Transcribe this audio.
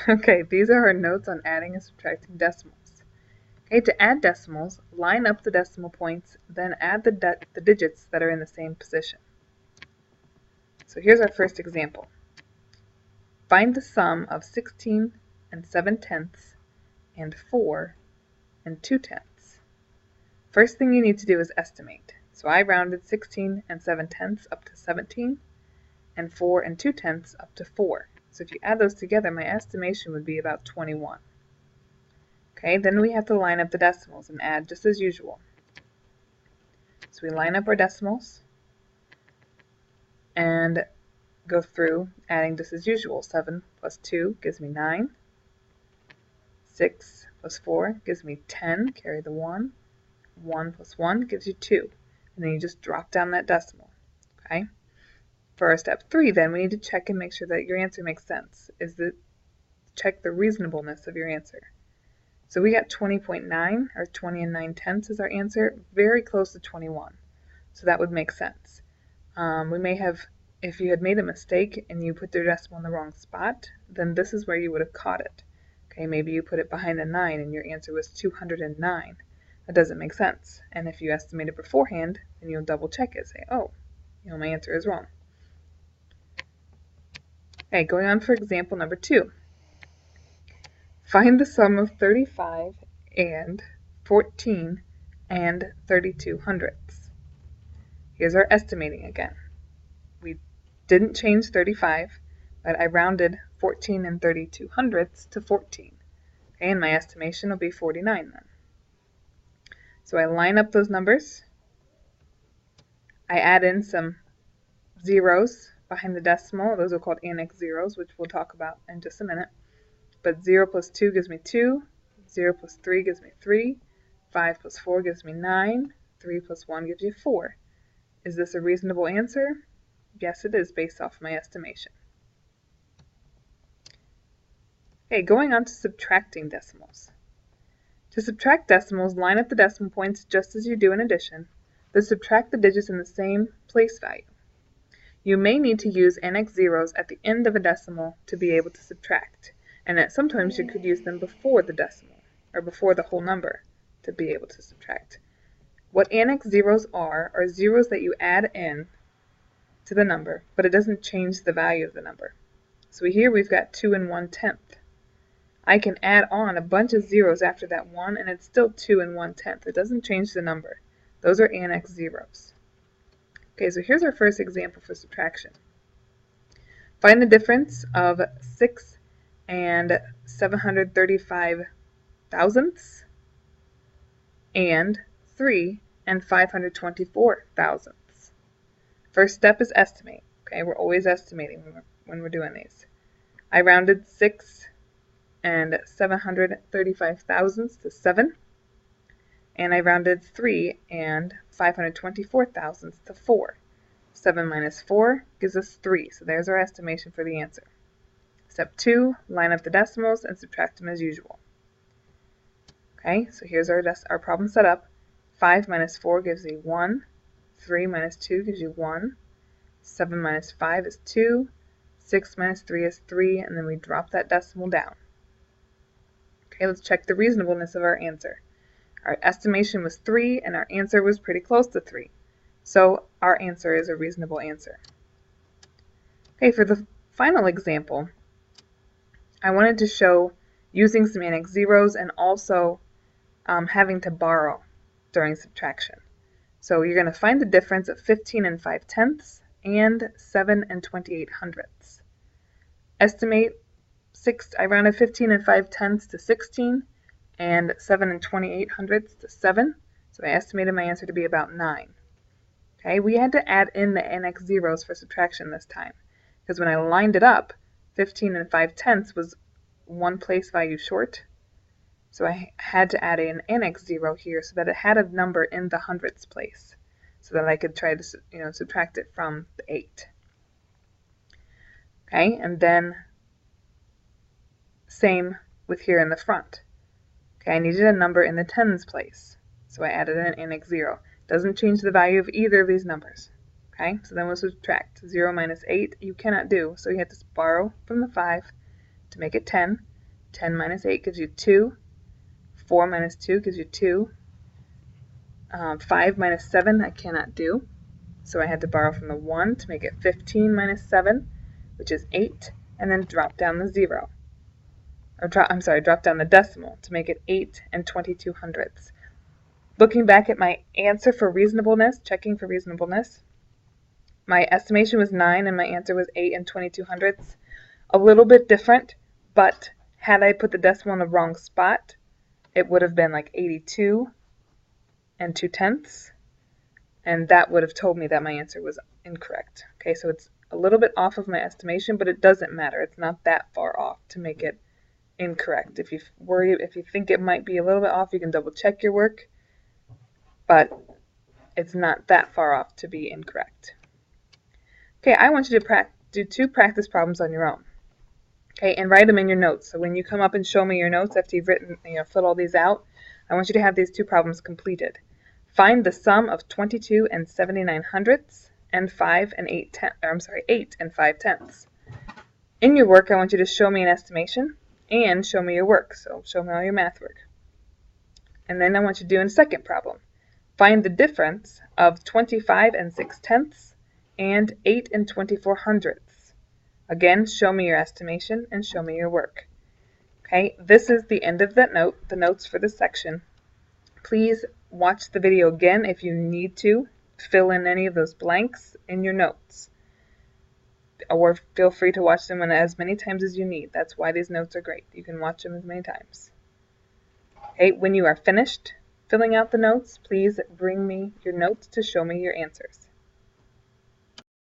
Okay, these are our notes on adding and subtracting decimals. Okay, to add decimals, line up the decimal points, then add the digits that are in the same position. So here's our first example. Find the sum of 16 and 7/10 and 4 and 2/10. First thing you need to do is estimate. So I rounded 16 and 7/10 up to 17 and 4 and 2/10 up to 4. So if you add those together, my estimation would be about 21. Okay, then we have to line up the decimals and add just as usual. So we line up our decimals and go through adding just as usual. 7 plus 2 gives me 9. 6 plus 4 gives me 10, carry the 1. 1 plus 1 gives you 2. And then you just drop down that decimal. Okay? For our step 3, then, we need to check and make sure that your answer makes sense. Check the reasonableness of your answer. So we got 20.9, or 20 and 9/10 is our answer, very close to 21. So that would make sense. We may have, if you had made a mistake and you put the decimal in the wrong spot, then this is where you would have caught it. Okay, maybe you put it behind the 9 and your answer was 209. That doesn't make sense. And if you estimate it beforehand, then you'll double check it. Say, oh, my answer is wrong. Okay, going on for example number 2. Find the sum of 35 and 14 and 32 hundredths. Here's our estimating again. We didn't change 35, but I rounded 14 and 32 hundredths to 14. Okay, and my estimation will be 49 then. So I line up those numbers. I add in some zeros behind the decimal. Those are called annex zeros, which we'll talk about in just a minute. But 0 plus 2 gives me 2. 0 plus 3 gives me 3. 5 plus 4 gives me 9. 3 plus 1 gives you 4. Is this a reasonable answer? Yes, it is, based off my estimation. Okay, going on to subtracting decimals. To subtract decimals, line up the decimal points just as you do in addition, then subtract the digits in the same place value. You may need to use annex zeros at the end of a decimal to be able to subtract, and that sometimes you could use them before the decimal, or before the whole number, to be able to subtract. What annex zeros are zeros that you add in to the number, but it doesn't change the value of the number. So here we've got 2 and 1/10. I can add on a bunch of zeros after that 1, and it's still 2 and 1/10. It doesn't change the number. Those are annex zeros. Okay, so here's our first example for subtraction. Find the difference of 6 and 735 thousandths and 3 and 524 thousandths. First step is estimate. Okay, we're always estimating when we're doing these. I rounded 6 and 735 thousandths to 7, and I rounded 3 and 524 thousandths to 4. 7 minus 4 gives us 3, so there's our estimation for the answer. Step 2, line up the decimals and subtract them as usual. Okay, so here's our problem set up. 5 minus 4 gives you 1, 3 minus 2 gives you 1, 7 minus 5 is 2, 6 minus 3 is 3, and then we drop that decimal down. Okay, let's check the reasonableness of our answer. Our estimation was 3, and our answer was pretty close to 3. So our answer is a reasonable answer. Okay, for the final example, I wanted to show using some annex zeros and also having to borrow during subtraction. So you're going to find the difference of 15 and 5/10 and 7 and 28 hundredths. Estimate 6, I rounded 15 and 5/10 to 16 and 7 and 28 hundredths to 7, so I estimated my answer to be about 9. Okay, we had to add in the annex zeros for subtraction this time, because when I lined it up, 15 and 5/10 was one place value short, so I had to add an annex zero here so that it had a number in the hundredths place, so that I could try to subtract it from the 8. Okay, and then same with here in the front. Okay, I needed a number in the tens place, so I added an annex 0. Doesn't change the value of either of these numbers. Okay, so then we'll subtract. 0 minus 8 you cannot do, so you have to borrow from the 5 to make it 10. 10 minus 8 gives you 2. 4 minus 2 gives you 2. 5 minus 7 I cannot do, so I had to borrow from the 1 to make it 15 minus 7, which is 8, and then drop down the 0. Or drop down the decimal to make it 8 and 22 hundredths. Looking back at my answer for reasonableness, checking for reasonableness, my estimation was 9 and my answer was 8 and 22 hundredths. A little bit different, but had I put the decimal in the wrong spot, it would have been like 82 and 2/10, and that would have told me that my answer was incorrect. Okay, so it's a little bit off of my estimation, but it doesn't matter. It's not that far off to make it incorrect. If you think it might be a little bit off, you can double check your work, but it's not that far off to be incorrect. Okay, I want you to do 2 practice problems on your own. Okay, and write them in your notes. So when you come up and show me your notes after you've written, fill all these out, I want you to have these 2 problems completed. Find the sum of 22 and 79 hundredths and 8 and 5 tenths. In your work, I want you to show me an estimation and show me your work. So show me all your math work. And then I want you to do a second problem. Find the difference of 25 and 6 tenths and 8 and 24 hundredths. Again, show me your estimation and show me your work. Okay, this is the end of that note, the notes for this section. Please watch the video again if you need to fill in any of those blanks in your notes. Or feel free to watch them as many times as you need. That's why these notes are great. You can watch them as many times. Okay, when you are finished filling out the notes, please bring me your notes to show me your answers.